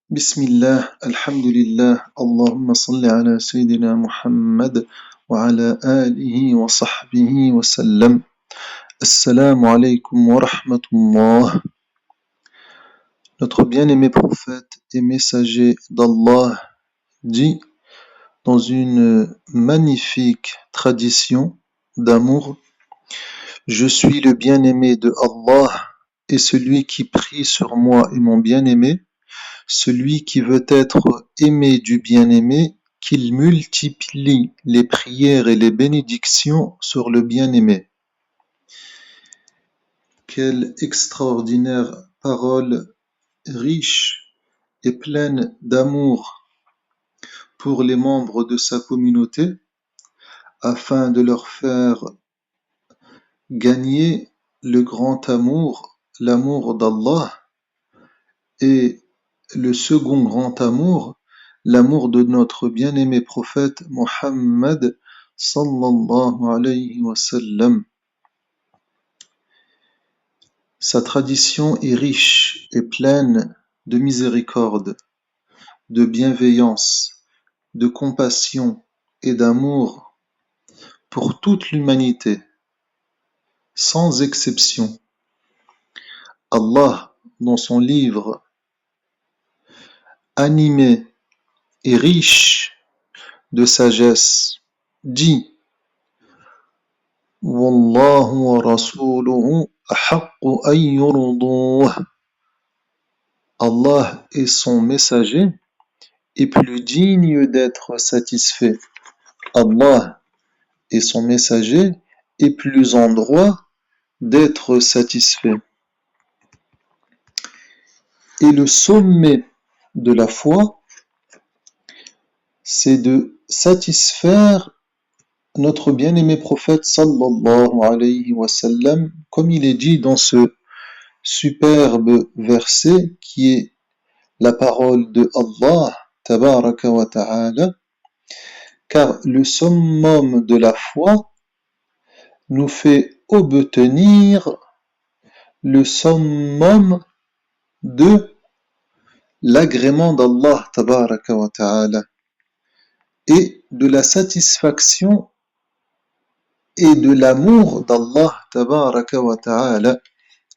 Bismillah, alhamdulillah, Allahumma salli ala Sayyidina Muhammad wa ala alihi wa sahbihi wa sallam. Assalamu alaykum wa rahmatullah. Notre bien-aimé prophète et messager d'Allah dit dans une magnifique tradition d'amour: Je suis le bien-aimé de Allah et celui qui prie sur moi est mon bien-aimé. Celui qui veut être aimé du bien-aimé, qu'il multiplie les prières et les bénédictions sur le bien-aimé. Quelle extraordinaire parole riche et pleine d'amour pour les membres de sa communauté, afin de leur faire gagner le grand amour, l'amour d'Allah, et le second grand amour, l'amour de notre bien-aimé prophète Muhammad sallallahu alayhi wa sallam. Sa tradition est riche et pleine de miséricorde, de bienveillance, de compassion et d'amour pour toute l'humanité, sans exception. Allah, dans son livre animé et riche de sagesse, dit: Wallahu wa rasuluhu ahaqqu an yurduh. Allah et son messager est plus digne d'être satisfait. Allah et son messager est plus en droit d'être satisfait. Et le sommet de la foi, c'est de satisfaire notre bien-aimé prophète sallallahu alayhi wa sallam, comme il est dit dans ce superbe verset qui est la parole de Allah tabaraka wa ta'ala, car le summum de la foi nous fait obtenir le summum de l'agrément d'Allah tabaraka wa ta'ala et de la satisfaction et de l'amour d'Allah tabaraka wa ta'ala,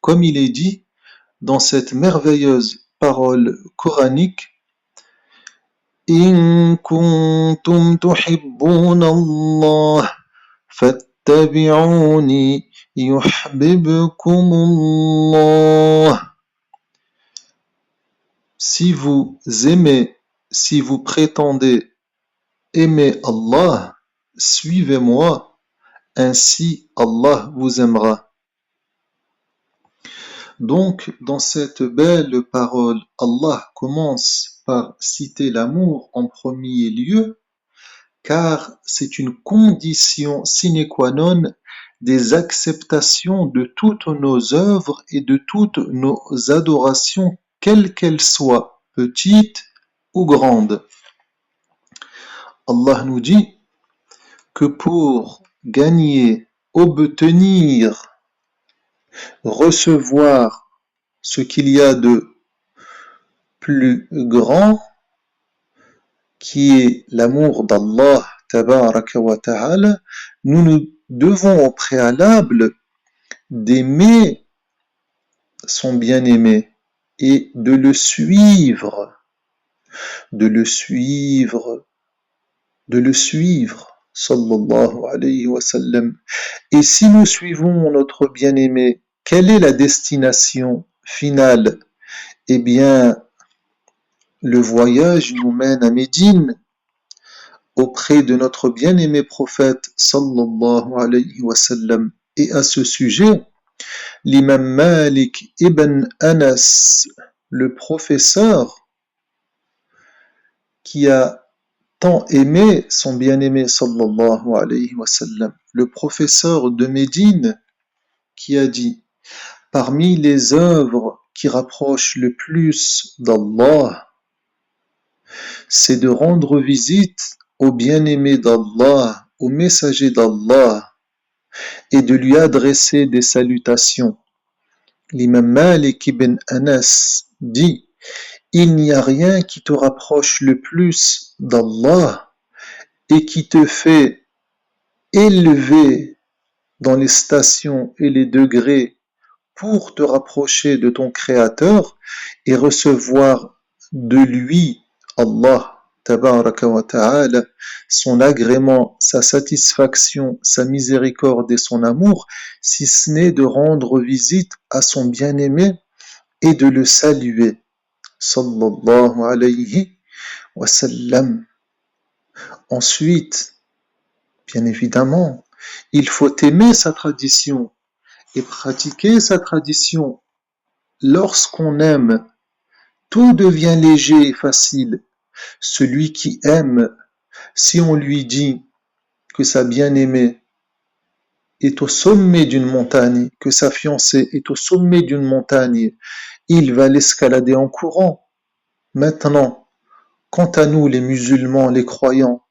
comme il est dit dans cette merveilleuse parole coranique: In kuntum tuhibbuna Allah fattabi'uni yuhbibkum Allah. Si vous aimez, si vous prétendez aimer Allah, suivez-moi, ainsi Allah vous aimera. Donc, dans cette belle parole, Allah commence par citer l'amour en premier lieu, car c'est une condition sine qua non des acceptations de toutes nos œuvres et de toutes nos adorations, quelles qu'elles soient, petites ou grandes. Allah nous dit que pour gagner, obtenir, recevoir ce qu'il y a de plus grand, qui est l'amour d'Allah tabaraka wa ta'ala, nous devons au préalable d'aimer son bien-aimé et de le suivre, sallallahu alayhi wa sallam. Et si nous suivons notre bien-aimé, quelle est la destination finale? Eh bien, le voyage nous mène à Médine, auprès de notre bien-aimé prophète sallallahu alayhi wa sallam. Et à ce sujet, l'imam Malik ibn Anas, le professeur qui a tant aimé son bien-aimé sallallahu alayhi wa sallam, le professeur de Médine, qui a dit: parmi les œuvres qui rapprochent le plus d'Allah, c'est de rendre visite au bien-aimé d'Allah, au messager d'Allah, et de lui adresser des salutations. L'imam Malik ibn Anas dit: il n'y a rien qui te rapproche le plus d'Allah et qui te fait élever dans les stations et les degrés pour te rapprocher de ton Créateur et recevoir de lui, Allah, tabaraka wa ta'ala, son agrément, sa satisfaction, sa miséricorde et son amour, si ce n'est de rendre visite à son bien-aimé et de le saluer. Sallallahu alayhi wa sallam. Ensuite, bien évidemment, il faut aimer sa tradition et pratiquer sa tradition. Lorsqu'on aime, tout devient léger et facile. Celui qui aime, si on lui dit que sa bien-aimée est au sommet d'une montagne, que sa fiancée est au sommet d'une montagne, il va l'escalader en courant. Maintenant, quant à nous les musulmans, les croyants,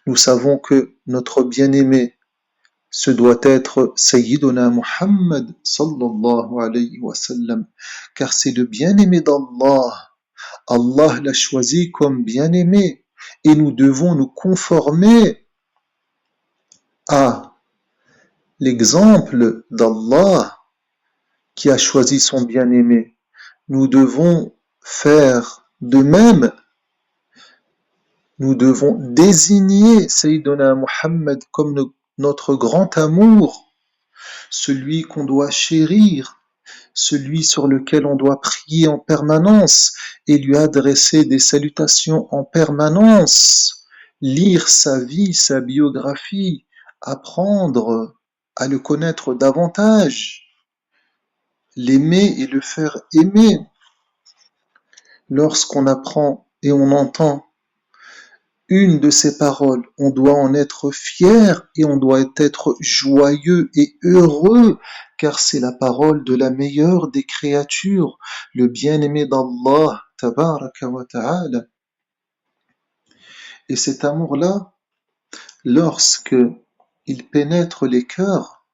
nous savons que notre bien-aimé, ce doit être Sayyiduna Muhammad sallallahu alayhi wa sallam, car c'est le bien-aimé d'Allah. Allah l'a choisi comme bien-aimé et nous devons nous conformer à l'exemple d'Allah qui a choisi son bien-aimé. Nous devons faire de même. Nous devons désigner Sayyiduna Muhammad comme notre grand amour, celui qu'on doit chérir, celui sur lequel on doit prier en permanence et lui adresser des salutations en permanence, lire sa vie, sa biographie, apprendre à le connaître davantage, l'aimer et le faire aimer. Lorsqu'on apprend et on entend une de ces paroles, on doit en être fier et on doit être joyeux et heureux, car c'est la parole de la meilleure des créatures, le bien-aimé d'Allah, tabaraka wa ta'ala. Et cet amour-là, lorsque il pénètre les cœurs,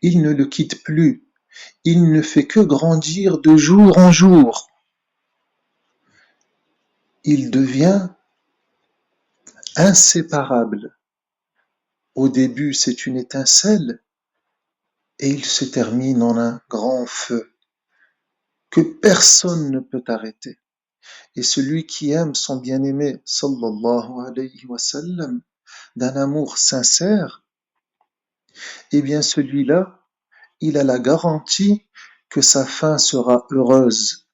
il ne le quitte plus, il ne fait que grandir de jour en jour. Il devient inséparable. Au début, c'est une étincelle, et il se termine en un grand feu que personne ne peut arrêter. Et celui qui aime son bien-aimé, sallallahu alayhi wa sallam, d'un amour sincère, eh bien celui-là, il a la garantie que sa fin sera heureuse,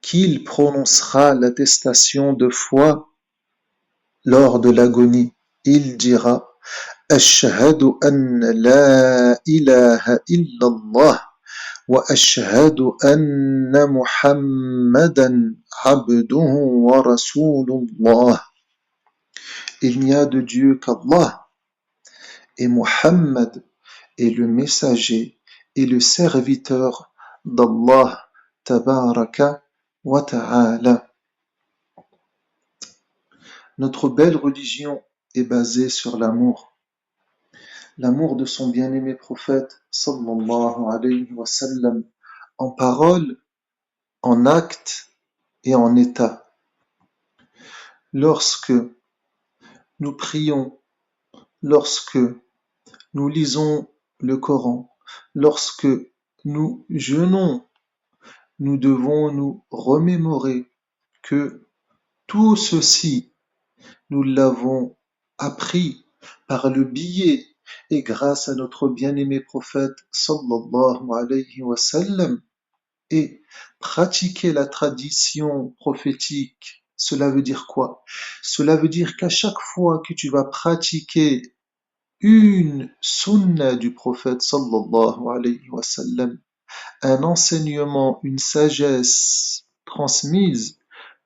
qu'il prononcera l'attestation de foi lors de l'agonie. Il dira Ashhadu an la ilaha illallah وأشهد أن محمدا عبده ورسول الله. Il n'y a de Dieu qu'Allah et Muhammad est le messager et le serviteur d'Allah tabaraka wa ta'ala. Notre belle religion est basée sur l'amour. L'amour de son bien-aimé prophète sallallahu alayhi wa sallam en parole, en acte et en état. Lorsque nous prions, lorsque nous lisons le Coran, lorsque nous jeûnons, nous devons nous remémorer que tout ceci, nous l'avons appris par le biais et grâce à notre bien-aimé prophète sallallahu alayhi wa sallam. Et pratiquer la tradition prophétique, cela veut dire quoi? Cela veut dire qu'à chaque fois que tu vas pratiquer une sunna du prophète sallallahu alayhi wa sallam, un enseignement, une sagesse transmise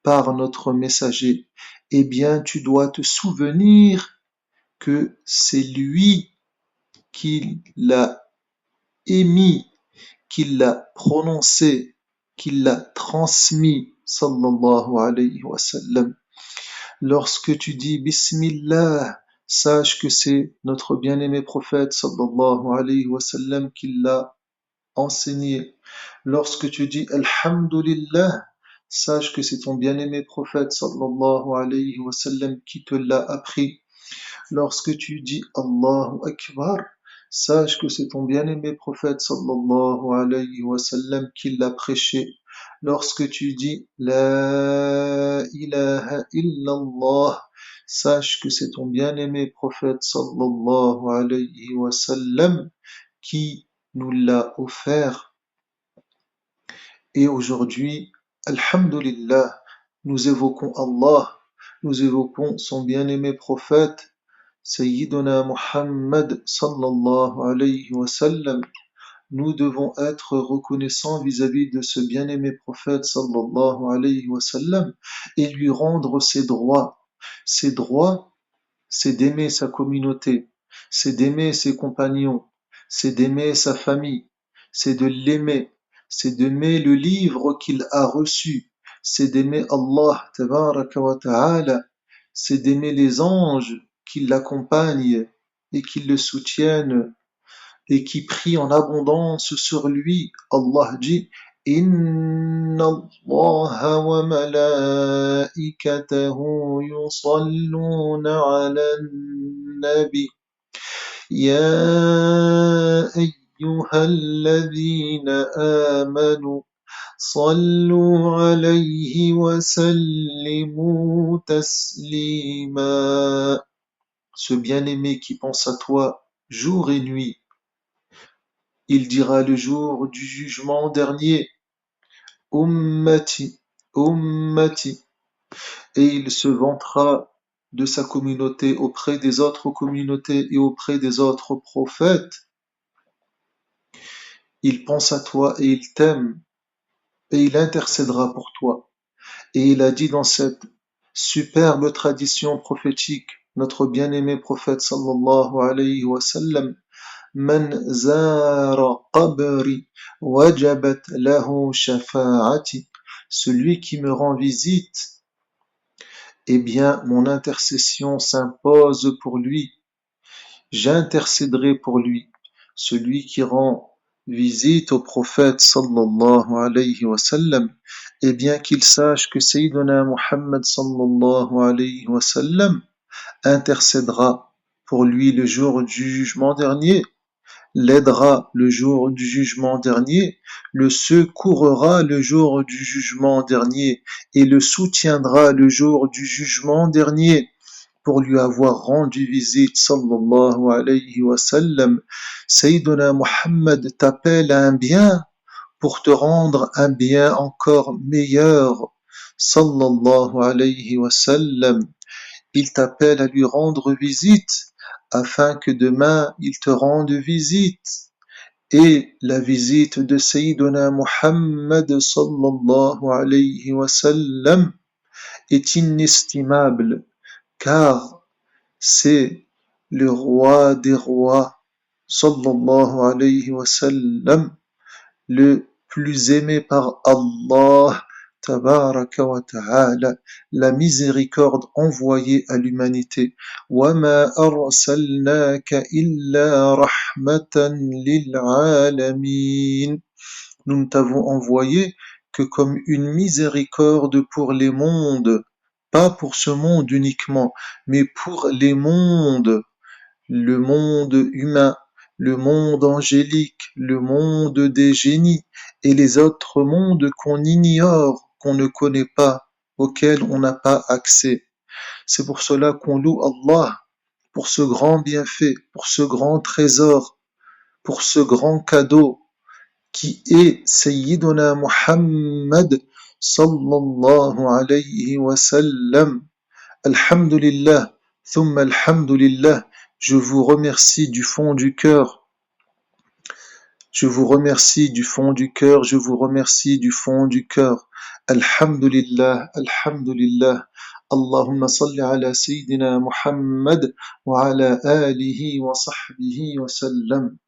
par notre messager, eh bien tu dois te souvenir que c'est lui qui l'a émis, qui l'a prononcé, qui l'a transmis, sallallahu alayhi wa sallam. Lorsque tu dis Bismillah, sache que c'est notre bien-aimé prophète, sallallahu alayhi wa sallam, qui l'a enseigné. Lorsque tu dis Alhamdulillah, sache que c'est ton bien-aimé prophète sallallahu alayhi wa sallam qui te l'a appris. Lorsque tu dis Allahu Akbar, sache que c'est ton bien-aimé prophète sallallahu alayhi wa sallam qui l'a prêché. Lorsque tu dis La ilaha illallah, sache que c'est ton bien-aimé prophète sallallahu alayhi wa sallam qui nous l'a offert. Et aujourd'hui, Alhamdulillah, nous évoquons Allah, nous évoquons son bien-aimé prophète, Sayyiduna Muhammad sallallahu alayhi wa sallam. Nous devons être reconnaissants vis-à-vis de ce bien-aimé prophète sallallahu alayhi wa sallam et lui rendre ses droits. Ses droits, c'est d'aimer sa communauté, c'est d'aimer ses compagnons, c'est d'aimer sa famille, c'est de l'aimer, c'est d'aimer le livre qu'il a reçu, c'est d'aimer Allah tabaraka wa ta'ala, c'est d'aimer les anges qui l'accompagnent et qui le soutiennent et qui prient en abondance sur lui. Allah dit Inna Allah wa malaikatahu yusalluna ala nabi Ya ayyuhalladhina amanu صلوا عليه وسلموا تسليما. Ce bien-aimé qui pense à toi jour et nuit, il dira le jour du jugement dernier, Ummati, Ummati, et il se vantera de sa communauté auprès des autres communautés et auprès des autres prophètes. Il pense à toi et il t'aime, et il intercédera pour toi. Et il a dit dans cette superbe tradition prophétique, notre bien-aimé prophète sallallahu alayhi wa sallam, Man zara qabri wajabat lahu shafa'ati. Celui qui me rend visite, eh bien, mon intercession s'impose pour lui. J'intercéderai pour lui. Celui qui rend visite au prophète sallallahu alayhi wa sallam, eh bien qu'il sache que Sayyiduna Muhammad sallallahu alayhi wa sallam intercédera pour lui le jour du jugement dernier, l'aidera le jour du jugement dernier, le secourra le jour du jugement dernier et le soutiendra le jour du jugement dernier. Pour lui avoir rendu visite sallallahu alayhi wa sallam, Sayyiduna Muhammad t'appelle à un bien pour te rendre un bien encore meilleur sallallahu alayhi wa sallam. Il t'appelle à lui rendre visite afin que demain il te rende visite. Et la visite de Sayyiduna Muhammad sallallahu alayhi wa sallam est inestimable car c'est le roi des rois sallallahu alayhi wa sallam, le plus aimé par Allah tabaraka wa ta'ala, la miséricorde envoyée à l'humanité. وَمَا أَرْسَلْنَاكَ إِلَّا رَحْمَةً لِلْعَالَمِينَ. Nous ne t'avons envoyé que comme une miséricorde pour les mondes, pas pour ce monde uniquement, mais pour les mondes, le monde humain, le monde angélique, le monde des génies et les autres mondes qu'on ignore, qu'on ne connaît pas, auxquels on n'a pas accès. C'est pour cela qu'on loue Allah pour ce grand bienfait, pour ce grand trésor, pour ce grand cadeau qui est Sayyiduna Muhammad sallallahu alayhi wa sallam. Alhamdulillah, thumma alhamdulillah, je vous remercie du fond du cœur. Je vous remercie du fond du cœur, je vous remercie du fond du cœur. Alhamdulillah, alhamdulillah. اللهم صل على سيدنا محمد وعلى آله وصحبه وسلم